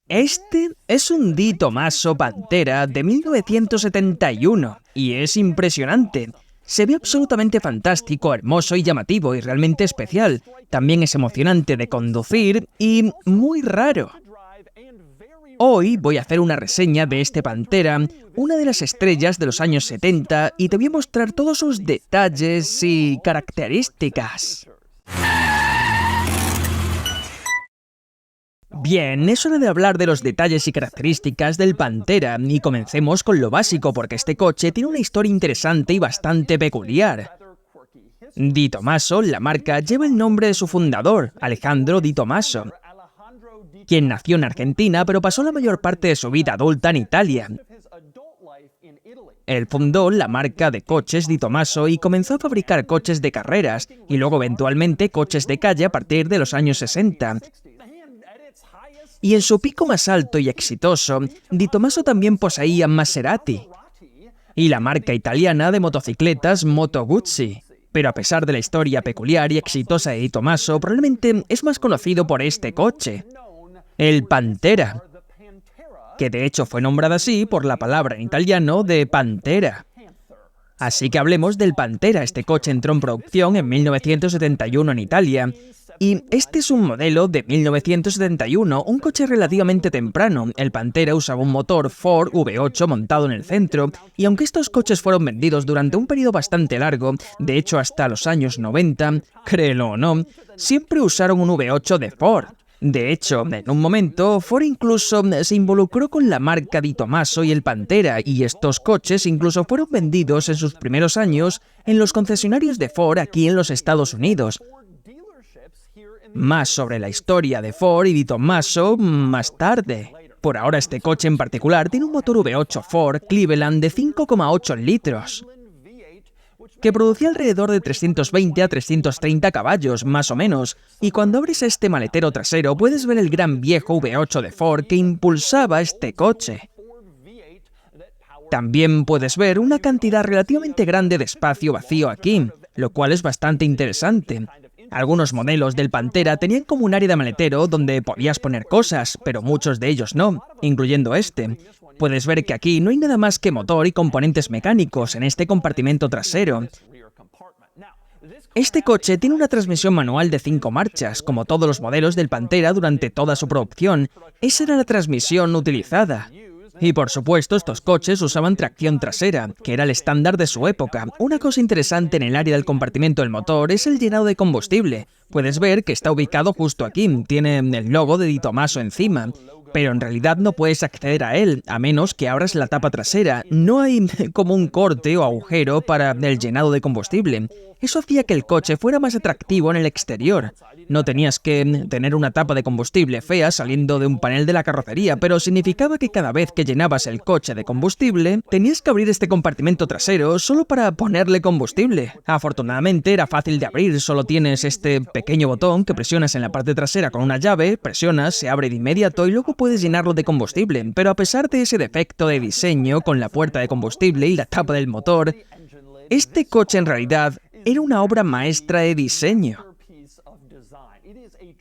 Este es un Di Tommaso Pantera de 1971 y es impresionante. Se ve absolutamente fantástico, hermoso y llamativo y realmente especial. También es emocionante de conducir y muy raro. Hoy voy a hacer una reseña de este Pantera, una de las estrellas de los años 70, y te voy a mostrar todos sus detalles y características. Bien, es hora de hablar de los detalles y características del Pantera, y comencemos con lo básico porque este coche tiene una historia interesante y bastante peculiar. Di Tommaso, la marca, lleva el nombre de su fundador, Alejandro Di Tommaso, quien nació en Argentina pero pasó la mayor parte de su vida adulta en Italia. Él fundó la marca de coches Di Tommaso y comenzó a fabricar coches de carreras y luego eventualmente coches de calle a partir de los años 60. Y en su pico más alto y exitoso, Di Tommaso también poseía Maserati y la marca italiana de motocicletas Moto Guzzi. Pero a pesar de la historia peculiar y exitosa de Di Tommaso, probablemente es más conocido por este coche, el Pantera, que de hecho fue nombrado así por la palabra en italiano de pantera. Así que hablemos del Pantera. Este coche entró en producción en 1971 en Italia. Y este es un modelo de 1971, un coche relativamente temprano. El Pantera usaba un motor Ford V8 montado en el centro, y aunque estos coches fueron vendidos durante un periodo bastante largo, de hecho hasta los años 90, créelo o no, siempre usaron un V8 de Ford. De hecho, en un momento, Ford incluso se involucró con la marca Di Tommaso y el Pantera, y estos coches incluso fueron vendidos en sus primeros años en los concesionarios de Ford aquí en los Estados Unidos. Más sobre la historia de Ford y Di Tommaso más tarde. Por ahora este coche en particular tiene un motor V8 Ford Cleveland de 5,8 litros, que producía alrededor de 320 a 330 caballos, más o menos, y cuando abres este maletero trasero puedes ver el gran viejo V8 de Ford que impulsaba este coche. También puedes ver una cantidad relativamente grande de espacio vacío aquí, lo cual es bastante interesante. Algunos modelos del Pantera tenían como un área de maletero donde podías poner cosas, pero muchos de ellos no, incluyendo este. Puedes ver que aquí no hay nada más que motor y componentes mecánicos en este compartimento trasero. Este coche tiene una transmisión manual de 5 marchas, como todos los modelos del Pantera durante toda su producción. Esa era la transmisión utilizada. Y por supuesto, estos coches usaban tracción trasera, que era el estándar de su época. Una cosa interesante en el área del compartimento del motor es el llenado de combustible. Puedes ver que está ubicado justo aquí, tiene el logo de Di Tommaso encima, pero en realidad no puedes acceder a él, a menos que abras la tapa trasera. No hay como un corte o agujero para el llenado de combustible. Eso hacía que el coche fuera más atractivo en el exterior. No tenías que tener una tapa de combustible fea saliendo de un panel de la carrocería, pero significaba que cada vez que llenabas el coche de combustible, tenías que abrir este compartimento trasero solo para ponerle combustible. Afortunadamente era fácil de abrir, solo tienes este pequeño botón que presionas en la parte trasera con una llave, presionas, se abre de inmediato y luego puedes llenarlo de combustible. Pero a pesar de ese defecto de diseño con la puerta de combustible y la tapa del motor, este coche en realidad era una obra maestra de diseño.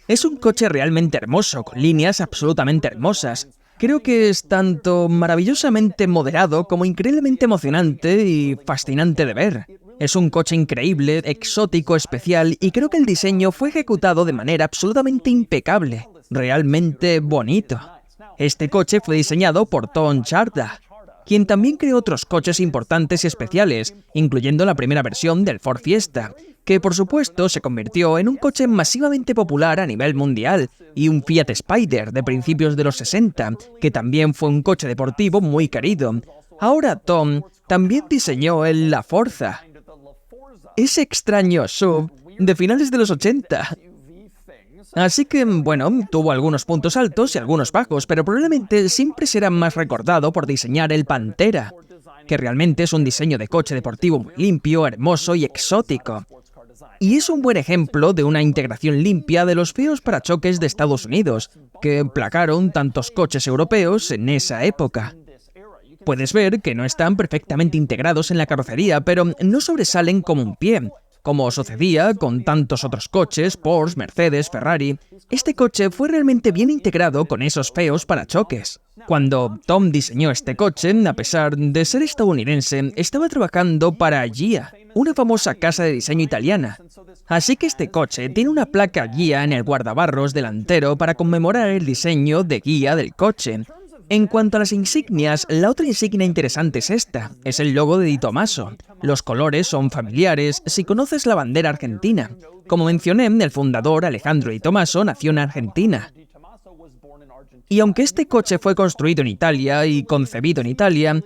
Es un coche realmente hermoso, con líneas absolutamente hermosas. Creo que es tanto maravillosamente moderado como increíblemente emocionante y fascinante de ver. Es un coche increíble, exótico, especial, y creo que el diseño fue ejecutado de manera absolutamente impecable, realmente bonito. Este coche fue diseñado por Tom Charda, quien también creó otros coches importantes y especiales, incluyendo la primera versión del Ford Fiesta, que por supuesto se convirtió en un coche masivamente popular a nivel mundial, y un Fiat Spider de principios de los 60, que también fue un coche deportivo muy querido. Ahora Tom también diseñó el La Forza, ese extraño SUV de finales de los 80. Así que, bueno, tuvo algunos puntos altos y algunos bajos, pero probablemente siempre será más recordado por diseñar el Pantera, que realmente es un diseño de coche deportivo muy limpio, hermoso y exótico. Y es un buen ejemplo de una integración limpia de los feos parachoques de Estados Unidos, que placaron tantos coches europeos en esa época. Puedes ver que no están perfectamente integrados en la carrocería, pero no sobresalen como un pie. Como sucedía con tantos otros coches, Porsche, Mercedes, Ferrari, este coche fue realmente bien integrado con esos feos parachoques. Cuando Tom diseñó este coche, a pesar de ser estadounidense, estaba trabajando para Ghia, una famosa casa de diseño italiana. Así que este coche tiene una placa Ghia en el guardabarros delantero para conmemorar el diseño de Ghia del coche. En cuanto a las insignias, la otra insignia interesante es esta, es el logo de Di Tommaso. Los colores son familiares si conoces la bandera argentina. Como mencioné, el fundador Alejandro Di Tommaso nació en Argentina. Y aunque este coche fue construido en Italia y concebido en Italia,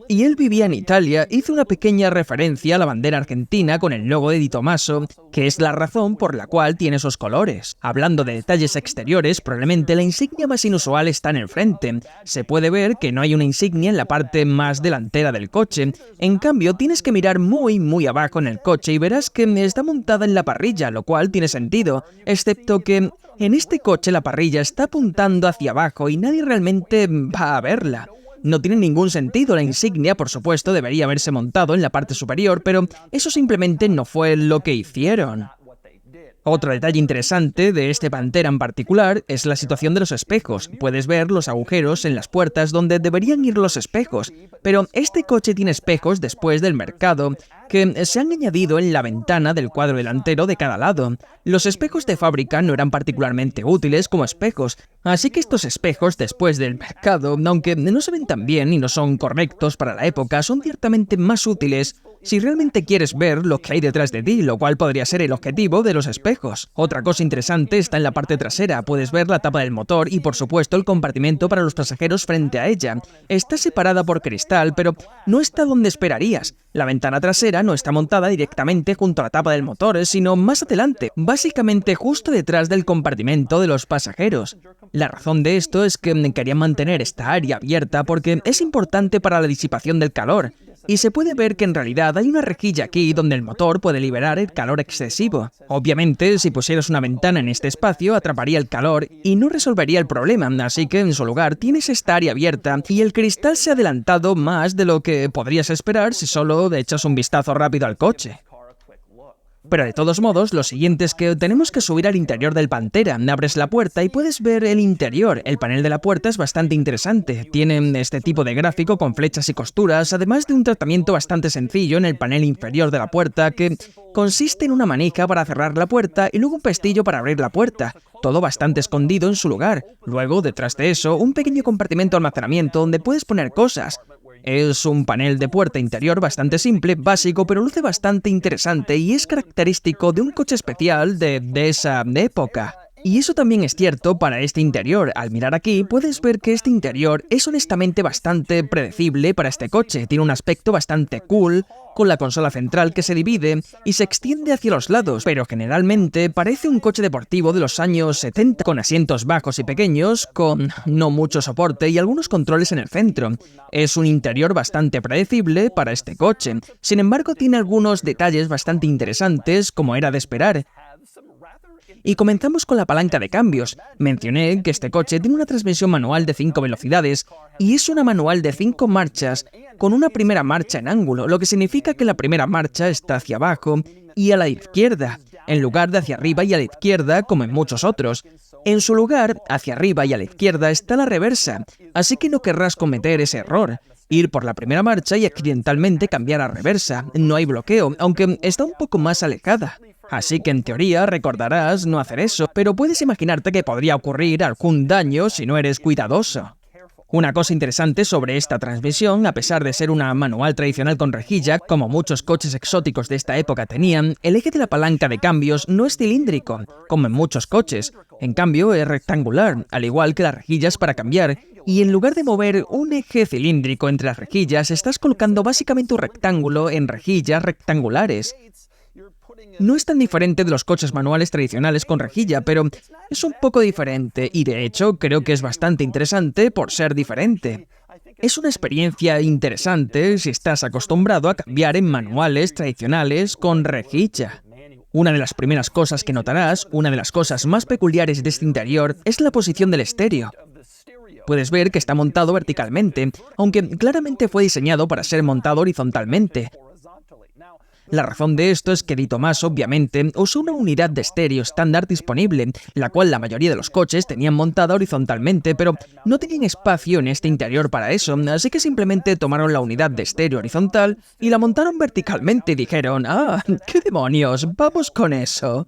y él vivía en Italia, hizo una pequeña referencia a la bandera argentina con el logo de Di Tommaso, que es la razón por la cual tiene esos colores. Hablando de detalles exteriores, probablemente la insignia más inusual está en el frente. Se puede ver que no hay una insignia en la parte más delantera del coche. En cambio, tienes que mirar muy abajo en el coche y verás que está montada en la parrilla, lo cual tiene sentido, excepto que en este coche la parrilla está apuntando hacia abajo y nadie realmente va a verla. No tiene ningún sentido, la insignia, por supuesto, debería haberse montado en la parte superior, pero eso simplemente no fue lo que hicieron. Otro detalle interesante de este Pantera en particular es la situación de los espejos. Puedes ver los agujeros en las puertas donde deberían ir los espejos, pero este coche tiene espejos después del mercado que se han añadido en la ventana del cuadro delantero de cada lado. Los espejos de fábrica no eran particularmente útiles como espejos, así que estos espejos después del mercado, aunque no se ven tan bien y no son correctos para la época, son ciertamente más útiles si realmente quieres ver lo que hay detrás de ti, lo cual podría ser el objetivo de los espejos. Otra cosa interesante está en la parte trasera. Puedes ver la tapa del motor y, por supuesto, el compartimento para los pasajeros frente a ella. Está separada por cristal, pero no está donde esperarías. La ventana trasera no está montada directamente junto a la tapa del motor, sino más adelante, básicamente justo detrás del compartimento de los pasajeros. La razón de esto es que querían mantener esta área abierta porque es importante para la disipación del calor. Y se puede ver que en realidad hay una rejilla aquí donde el motor puede liberar el calor excesivo. Obviamente, si pusieras una ventana en este espacio, atraparía el calor y no resolvería el problema, así que en su lugar tienes esta área abierta y el cristal se ha adelantado más de lo que podrías esperar si solo echas un vistazo rápido al coche. Pero de todos modos, lo siguiente es que tenemos que subir al interior del Pantera. Abres la puerta y puedes ver el interior. El panel de la puerta es bastante interesante. Tiene este tipo de gráfico con flechas y costuras, además de un tratamiento bastante sencillo en el panel inferior de la puerta que consiste en una manija para cerrar la puerta y luego un pestillo para abrir la puerta. Todo bastante escondido en su lugar. Luego, detrás de eso, un pequeño compartimento de almacenamiento donde puedes poner cosas. Es un panel de puerta interior bastante simple, básico, pero luce bastante interesante y es característico de un coche especial de esa época. Y eso también es cierto para este interior. Al mirar aquí, puedes ver que este interior es honestamente bastante predecible para este coche. Tiene un aspecto bastante cool, con la consola central que se divide y se extiende hacia los lados, pero generalmente parece un coche deportivo de los años 70, con asientos bajos y pequeños, con no mucho soporte y algunos controles en el centro. Es un interior bastante predecible para este coche. Sin embargo, tiene algunos detalles bastante interesantes, como era de esperar. Y comenzamos con la palanca de cambios. Mencioné que este coche tiene una transmisión manual de 5 velocidades y es una manual de 5 marchas con una primera marcha en ángulo, lo que significa que la primera marcha está hacia abajo y a la izquierda, en lugar de hacia arriba y a la izquierda como en muchos otros. En su lugar, hacia arriba y a la izquierda está la reversa, así que no querrás cometer ese error. Ir por la primera marcha y accidentalmente cambiar a reversa. No hay bloqueo, aunque está un poco más alejada. Así que en teoría recordarás no hacer eso, pero puedes imaginarte que podría ocurrir algún daño si no eres cuidadoso. Una cosa interesante sobre esta transmisión, a pesar de ser una manual tradicional con rejilla, como muchos coches exóticos de esta época tenían, el eje de la palanca de cambios no es cilíndrico, como en muchos coches. En cambio, es rectangular, al igual que las rejillas para cambiar, y en lugar de mover un eje cilíndrico entre las rejillas, estás colocando básicamente un rectángulo en rejillas rectangulares. No es tan diferente de los coches manuales tradicionales con rejilla, pero es un poco diferente y de hecho creo que es bastante interesante por ser diferente. Es una experiencia interesante si estás acostumbrado a cambiar en manuales tradicionales con rejilla. Una de las primeras cosas que notarás, una de las cosas más peculiares de este interior, es la posición del estéreo. Puedes ver que está montado verticalmente, aunque claramente fue diseñado para ser montado horizontalmente. La razón de esto es que Di Tommaso, obviamente, usó una unidad de estéreo estándar disponible, la cual la mayoría de los coches tenían montada horizontalmente, pero no tenían espacio en este interior para eso, así que simplemente tomaron la unidad de estéreo horizontal y la montaron verticalmente y dijeron: ¡ah, qué demonios! ¡Vamos con eso!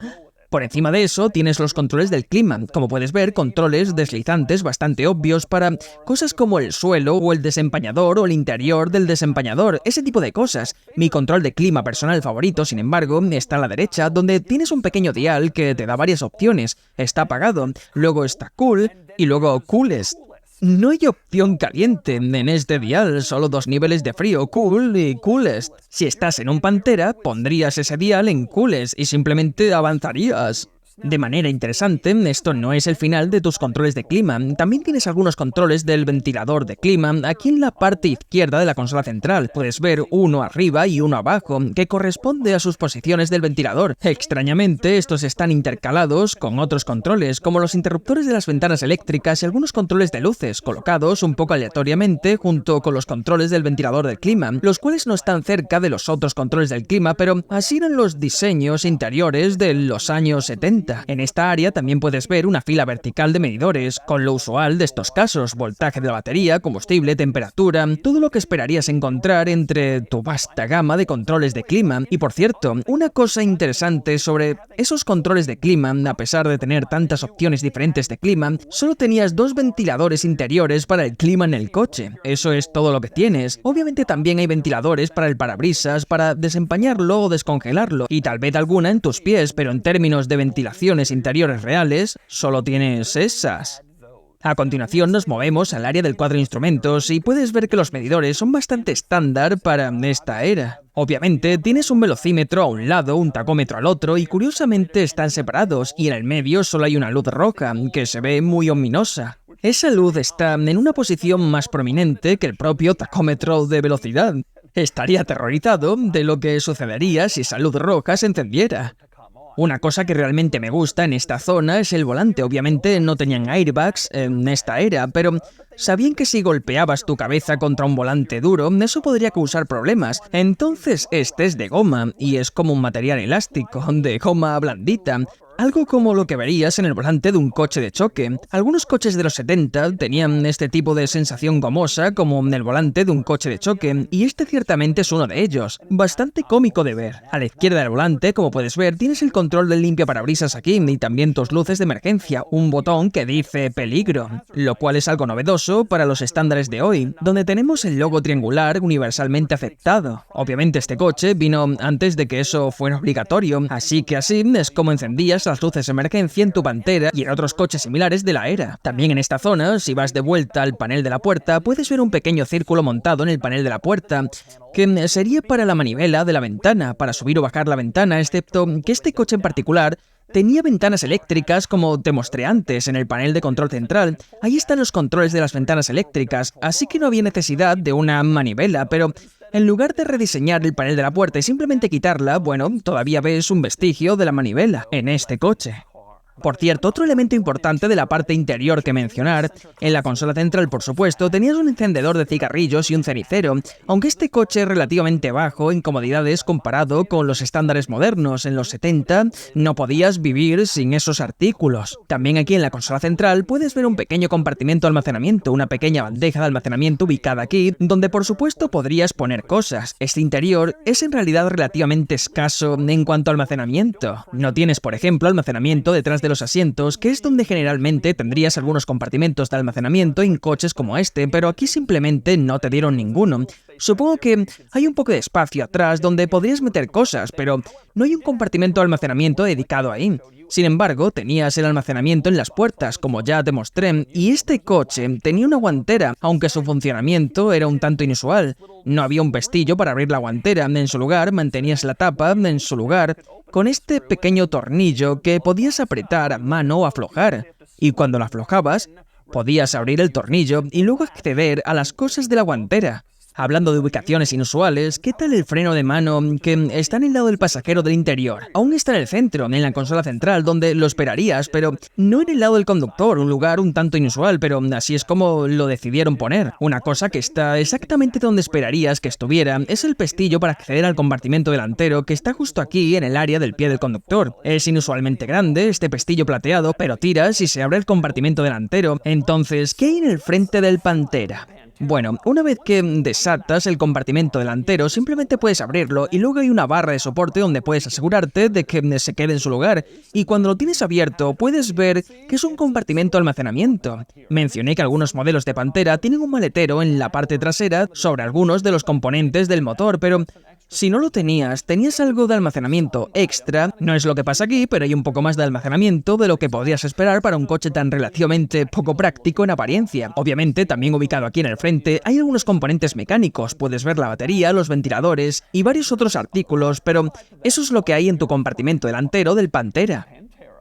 Por encima de eso tienes los controles del clima, como puedes ver, controles deslizantes bastante obvios para cosas como el suelo o el desempañador o el interior del desempañador, ese tipo de cosas. Mi control de clima personal favorito, sin embargo, está a la derecha, donde tienes un pequeño dial que te da varias opciones. Está apagado, luego está cool y luego coolest. No hay opción caliente en este dial, solo 2 niveles de frío, cool y coolest. Si estás en un Pantera, pondrías ese dial en coolest y simplemente avanzarías. De manera interesante, esto no es el final de tus controles de clima. También tienes algunos controles del ventilador de clima aquí en la parte izquierda de la consola central. Puedes ver uno arriba y uno abajo, que corresponde a sus posiciones del ventilador. Extrañamente, estos están intercalados con otros controles, como los interruptores de las ventanas eléctricas y algunos controles de luces, colocados un poco aleatoriamente junto con los controles del ventilador del clima, los cuales no están cerca de los otros controles del clima, pero así eran los diseños interiores de los años 70. En esta área también puedes ver una fila vertical de medidores, con lo usual de estos casos: voltaje de la batería, combustible, temperatura, todo lo que esperarías encontrar entre tu vasta gama de controles de clima. Y por cierto, una cosa interesante sobre esos controles de clima: a pesar de tener tantas opciones diferentes de clima, solo tenías 2 ventiladores interiores para el clima en el coche. Eso es todo lo que tienes. Obviamente también hay ventiladores para el parabrisas, para desempañarlo o descongelarlo, y tal vez alguna en tus pies, pero en términos de ventilaciones interiores reales, solo tienes esas. A continuación nos movemos al área del cuadro de instrumentos y puedes ver que los medidores son bastante estándar para esta era. Obviamente tienes un velocímetro a un lado, un tacómetro al otro y curiosamente están separados, y en el medio solo hay una luz roja que se ve muy ominosa. Esa luz está en una posición más prominente que el propio tacómetro de velocidad. Estaría aterrorizado de lo que sucedería si esa luz roja se encendiera. Una cosa que realmente me gusta en esta zona es el volante. Obviamente no tenían airbags en esta era, pero sabían que si golpeabas tu cabeza contra un volante duro, eso podría causar problemas. Entonces este es de goma, y es como un material elástico, de goma blandita. Algo como lo que verías en el volante de un coche de choque. Algunos coches de los 70 tenían este tipo de sensación gomosa como en el volante de un coche de choque, y este ciertamente es uno de ellos. Bastante cómico de ver. A la izquierda del volante, como puedes ver, tienes el control del limpiaparabrisas aquí y también tus luces de emergencia, un botón que dice peligro, lo cual es algo novedoso para los estándares de hoy, donde tenemos el logo triangular universalmente aceptado. Obviamente este coche vino antes de que eso fuera obligatorio, así que así es como encendías las luces de emergencia en tu Pantera y en otros coches similares de la era. También en esta zona, si vas de vuelta al panel de la puerta, puedes ver un pequeño círculo montado en el panel de la puerta, que sería para la manivela de la ventana, para subir o bajar la ventana, excepto que este coche en particular tenía ventanas eléctricas, como te mostré antes en el panel de control central. Ahí están los controles de las ventanas eléctricas, así que no había necesidad de una manivela, pero en lugar de rediseñar el panel de la puerta y simplemente quitarla, bueno, todavía ves un vestigio de la manivela en este coche. Por cierto, otro elemento importante de la parte interior que mencionar: en la consola central, por supuesto, tenías un encendedor de cigarrillos y un cenicero, aunque este coche es relativamente bajo en comodidades comparado con los estándares modernos. En los 70 no podías vivir sin esos artículos. También aquí en la consola central puedes ver un pequeño compartimento de almacenamiento, una pequeña bandeja de almacenamiento ubicada aquí, donde por supuesto podrías poner cosas. Este interior es en realidad relativamente escaso en cuanto a almacenamiento. No tienes, por ejemplo, almacenamiento detrás de los asientos, que es donde generalmente tendrías algunos compartimentos de almacenamiento en coches como este, pero aquí simplemente no te dieron ninguno. Supongo que hay un poco de espacio atrás donde podrías meter cosas, pero no hay un compartimento de almacenamiento dedicado ahí. Sin embargo, tenías el almacenamiento en las puertas, como ya te mostré, y este coche tenía una guantera, aunque su funcionamiento era un tanto inusual. No había un pestillo para abrir la guantera, en su lugar mantenías la tapa en su lugar, con este pequeño tornillo que podías apretar a mano o aflojar, y cuando lo aflojabas, podías abrir el tornillo y luego acceder a las cosas de la guantera. Hablando de ubicaciones inusuales, ¿qué tal el freno de mano que está en el lado del pasajero del interior? Aún está en el centro, en la consola central, donde lo esperarías, pero no en el lado del conductor, un lugar un tanto inusual, pero así es como lo decidieron poner. Una cosa que está exactamente donde esperarías que estuviera es el pestillo para acceder al compartimento delantero, que está justo aquí en el área del pie del conductor. Es inusualmente grande, este pestillo plateado, pero tiras y se abre el compartimento delantero. Entonces, ¿qué hay en el frente del Pantera? Bueno, una vez que desatas el compartimento delantero, simplemente puedes abrirlo y luego hay una barra de soporte donde puedes asegurarte de que se quede en su lugar. Y cuando lo tienes abierto, puedes ver que es un compartimento de almacenamiento. Mencioné que algunos modelos de Pantera tienen un maletero en la parte trasera sobre algunos de los componentes del motor, pero si no lo tenías algo de almacenamiento extra. No es lo que pasa aquí, pero hay un poco más de almacenamiento de lo que podrías esperar para un coche tan relativamente poco práctico en apariencia. Obviamente, también ubicado aquí en el frente, hay algunos componentes mecánicos. Puedes ver la batería, los ventiladores y varios otros artículos, pero eso es lo que hay en tu compartimento delantero del Pantera.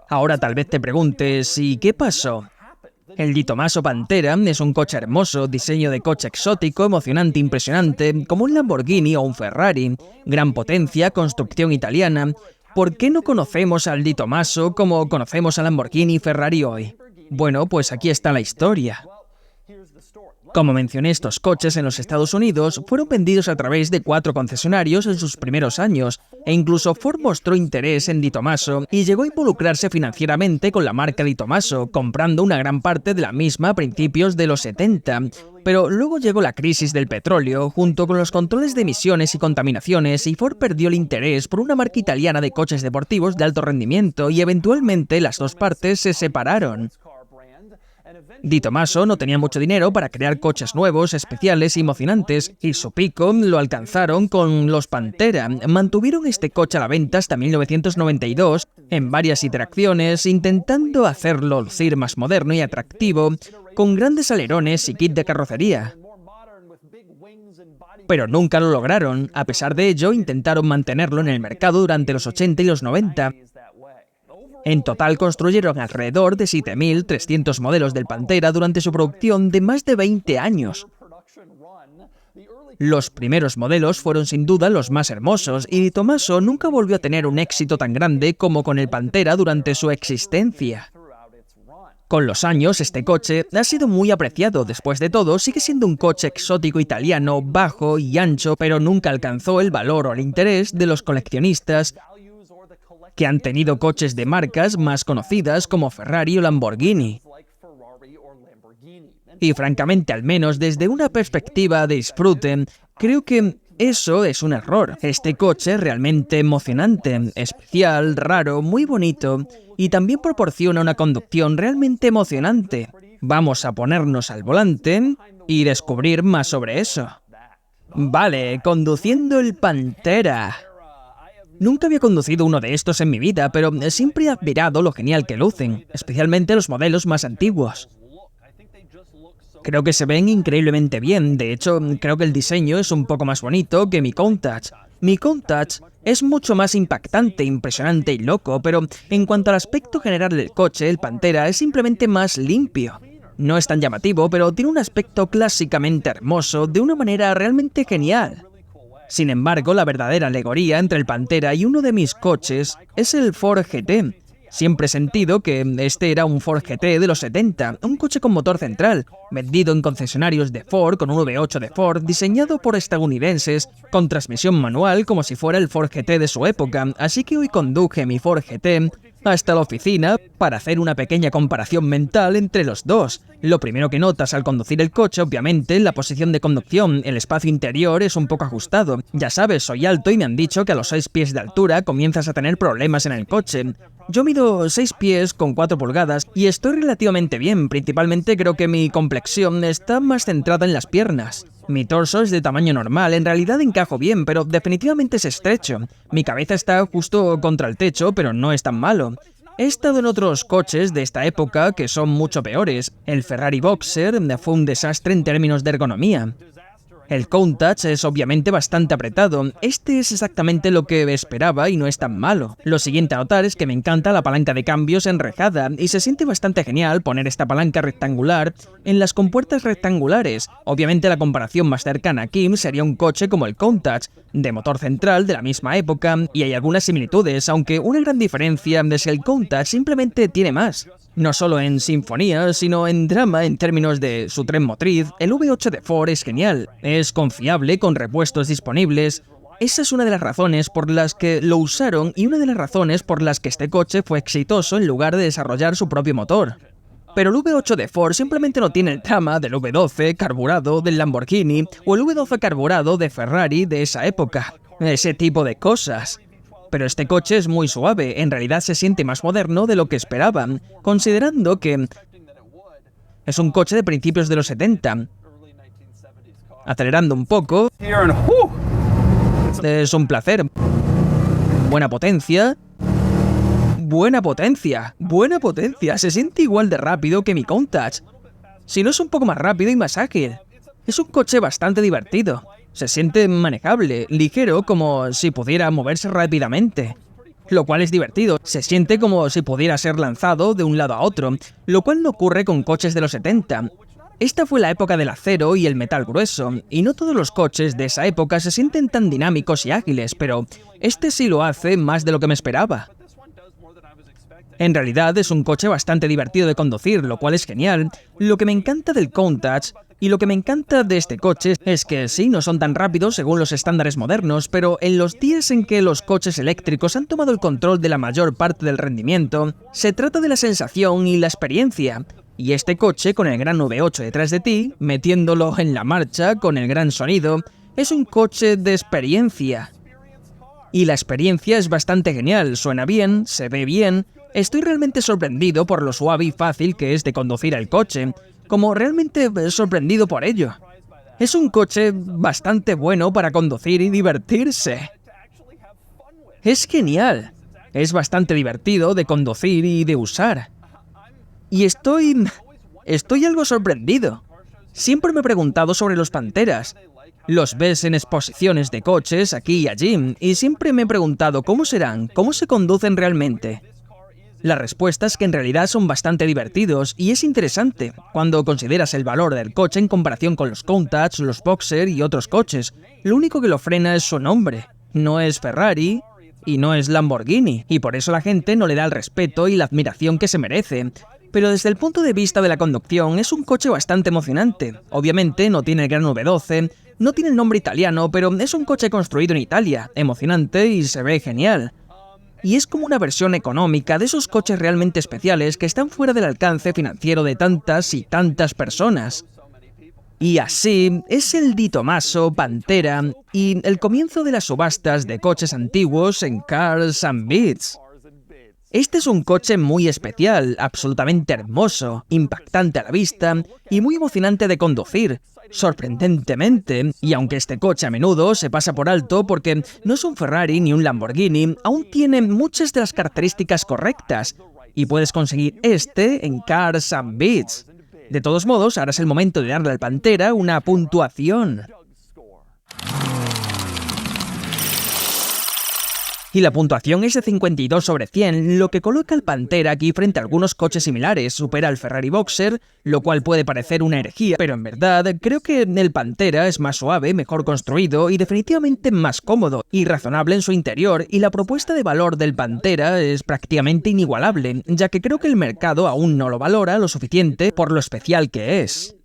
Ahora tal vez te preguntes, ¿y qué pasó? El Di Tomaso Pantera es un coche hermoso, diseño de coche exótico, emocionante, impresionante, como un Lamborghini o un Ferrari. Gran potencia, construcción italiana. ¿Por qué no conocemos al Di Tomaso como conocemos al Lamborghini y Ferrari hoy? Bueno, pues aquí está la historia. Como mencioné, estos coches en los Estados Unidos fueron vendidos a través de 4 concesionarios en sus primeros años, e incluso Ford mostró interés en Di Tomaso y llegó a involucrarse financieramente con la marca Di Tomaso, comprando una gran parte de la misma a principios de los 70. Pero luego llegó la crisis del petróleo, junto con los controles de emisiones y contaminaciones, y Ford perdió el interés por una marca italiana de coches deportivos de alto rendimiento y eventualmente las dos partes se separaron. Di Tomaso no tenía mucho dinero para crear coches nuevos, especiales y emocionantes, y su pico lo alcanzaron con los Pantera. Mantuvieron este coche a la venta hasta 1992, en varias iteraciones, intentando hacerlo lucir más moderno y atractivo, con grandes alerones y kit de carrocería. Pero nunca lo lograron. A pesar de ello, intentaron mantenerlo en el mercado durante los 80 y los 90. En total construyeron alrededor de 7.300 modelos del Pantera durante su producción de más de 20 años. Los primeros modelos fueron sin duda los más hermosos, y Di Tomaso nunca volvió a tener un éxito tan grande como con el Pantera durante su existencia. Con los años, este coche ha sido muy apreciado. Después de todo, sigue siendo un coche exótico italiano, bajo y ancho, pero nunca alcanzó el valor o el interés de los coleccionistas que han tenido coches de marcas más conocidas como Ferrari o Lamborghini. Y francamente, al menos desde una perspectiva de disfrute, creo que eso es un error. Este coche es realmente emocionante, especial, raro, muy bonito, y también proporciona una conducción realmente emocionante. Vamos a ponernos al volante y descubrir más sobre eso. Vale, conduciendo el Pantera. Nunca había conducido uno de estos en mi vida, pero siempre he admirado lo genial que lucen, especialmente los modelos más antiguos. Creo que se ven increíblemente bien. De hecho, creo que el diseño es un poco más bonito que mi Countach. Mi Countach es mucho más impactante, impresionante y loco, pero en cuanto al aspecto general del coche, el Pantera es simplemente más limpio. No es tan llamativo, pero tiene un aspecto clásicamente hermoso de una manera realmente genial. Sin embargo, la verdadera alegoría entre el Pantera y uno de mis coches es el Ford GT. Siempre he sentido que este era un Ford GT de los 70, un coche con motor central, vendido en concesionarios de Ford con un V8 de Ford, diseñado por estadounidenses, con transmisión manual como si fuera el Ford GT de su época, así que hoy conduje mi Ford GT hasta la oficina para hacer una pequeña comparación mental entre los dos. Lo primero que notas al conducir el coche, obviamente, la posición de conducción. El espacio interior es un poco ajustado. Ya sabes, soy alto y me han dicho que a los 6 pies de altura comienzas a tener problemas en el coche. Yo mido 6 pies con 4 pulgadas y estoy relativamente bien. Principalmente creo que mi complexión está más centrada en las piernas. Mi torso es de tamaño normal, en realidad encajo bien, pero definitivamente es estrecho. Mi cabeza está justo contra el techo, pero no es tan malo. He estado en otros coches de esta época que son mucho peores. El Ferrari Boxer fue un desastre en términos de ergonomía. El Countach es obviamente bastante apretado. Este es exactamente lo que esperaba y no es tan malo. Lo siguiente a notar es que me encanta la palanca de cambios enrejada y se siente bastante genial poner esta palanca rectangular en las compuertas rectangulares. Obviamente la comparación más cercana aquí sería un coche como el Countach, de motor central de la misma época, y hay algunas similitudes, aunque una gran diferencia es que el Countach simplemente tiene más. No solo en sinfonía, sino en drama en términos de su tren motriz, el V8 de Ford es genial, es confiable con repuestos disponibles. Esa es una de las razones por las que lo usaron y una de las razones por las que este coche fue exitoso en lugar de desarrollar su propio motor. Pero el V8 de Ford simplemente no tiene el drama del V12 carburado del Lamborghini o el V12 carburado de Ferrari de esa época. Ese tipo de cosas. Pero este coche es muy suave, en realidad se siente más moderno de lo que esperaban, considerando que es un coche de principios de los 70. Acelerando un poco, es un placer. Buena potencia. Buena potencia, buena potencia, se siente igual de rápido que mi Countach. Si no es un poco más rápido y más ágil. Es un coche bastante divertido. Se siente manejable, ligero, como si pudiera moverse rápidamente. Lo cual es divertido. Se siente como si pudiera ser lanzado de un lado a otro, lo cual no ocurre con coches de los 70. Esta fue la época del acero y el metal grueso, y no todos los coches de esa época se sienten tan dinámicos y ágiles, pero este sí lo hace más de lo que me esperaba. En realidad es un coche bastante divertido de conducir, lo cual es genial. Lo que me encanta del Countach y lo que me encanta de este coche es que sí, no son tan rápidos según los estándares modernos, pero en los días en que los coches eléctricos han tomado el control de la mayor parte del rendimiento, se trata de la sensación y la experiencia. Y este coche, con el gran V8 detrás de ti, metiéndolo en la marcha con el gran sonido, es un coche de experiencia. Y la experiencia es bastante genial, suena bien, se ve bien. Estoy realmente sorprendido por lo suave y fácil que es de conducir el coche, como realmente sorprendido por ello. Es un coche bastante bueno para conducir y divertirse. Es genial. Es bastante divertido de conducir y de usar. Y estoy algo sorprendido. Siempre me he preguntado sobre los Panteras. Los ves en exposiciones de coches aquí y allí, y siempre me he preguntado cómo serán, cómo se conducen realmente. La respuesta es que en realidad son bastante divertidos y es interesante cuando consideras el valor del coche en comparación con los Countach, los Boxer y otros coches. Lo único que lo frena es su nombre. No es Ferrari y no es Lamborghini, y por eso la gente no le da el respeto y la admiración que se merece. Pero desde el punto de vista de la conducción es un coche bastante emocionante. Obviamente no tiene el gran V12, no tiene el nombre italiano, pero es un coche construido en Italia, emocionante y se ve genial. Y es como una versión económica de esos coches realmente especiales que están fuera del alcance financiero de tantas y tantas personas. Y así es el Di Tommaso Pantera y el comienzo de las subastas de coches antiguos en Cars and Beats. Este es un coche muy especial, absolutamente hermoso, impactante a la vista y muy emocionante de conducir. Sorprendentemente, y aunque este coche a menudo se pasa por alto porque no es un Ferrari ni un Lamborghini, aún tiene muchas de las características correctas, y puedes conseguir este en Cars and Beats. De todos modos, ahora es el momento de darle al Pantera una puntuación. Y la puntuación es de 52 sobre 100, lo que coloca al Pantera aquí frente a algunos coches similares. Supera al Ferrari Boxer, lo cual puede parecer una herejía, pero en verdad creo que el Pantera es más suave, mejor construido y definitivamente más cómodo y razonable en su interior, y la propuesta de valor del Pantera es prácticamente inigualable, ya que creo que el mercado aún no lo valora lo suficiente por lo especial que es.